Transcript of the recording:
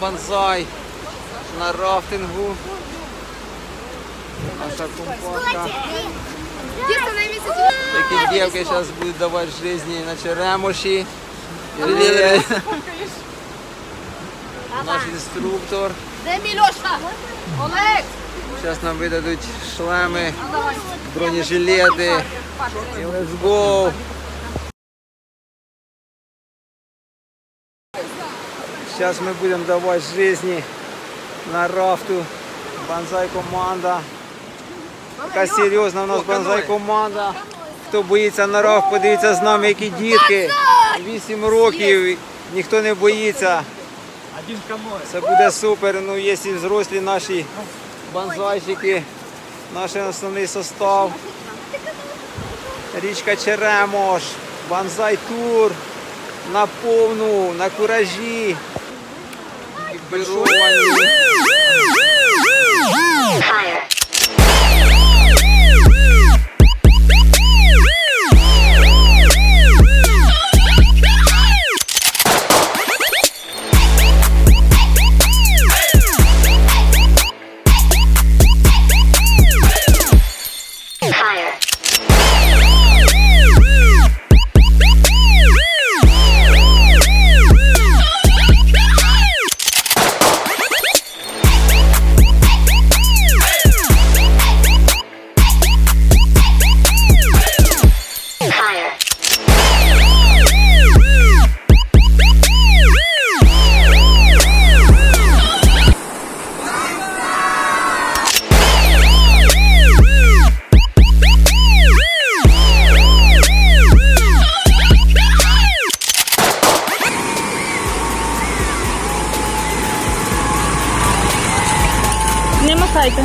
бонсай на рафтингу. Наша компашка. Такие девки сейчас будут давать жизни на Черемоші. Наш інструктор. Де Мілоша? Олег! Сейчас нам видадуть шлеми, бронежилети. І let's go! Сейчас мы будем давать жизни на рафту. Бонсай команда. Така серйозна у нас бонсай команда. Хто боїться на рафт, подивіться з нами, які дітки. 8 років, ніхто не боїться. Це буде супер. Ну, є і взрослі наші бонсайщики, наш основний состав. Річка Черемош, бонсай тур на повну, на куражі. Не махайте.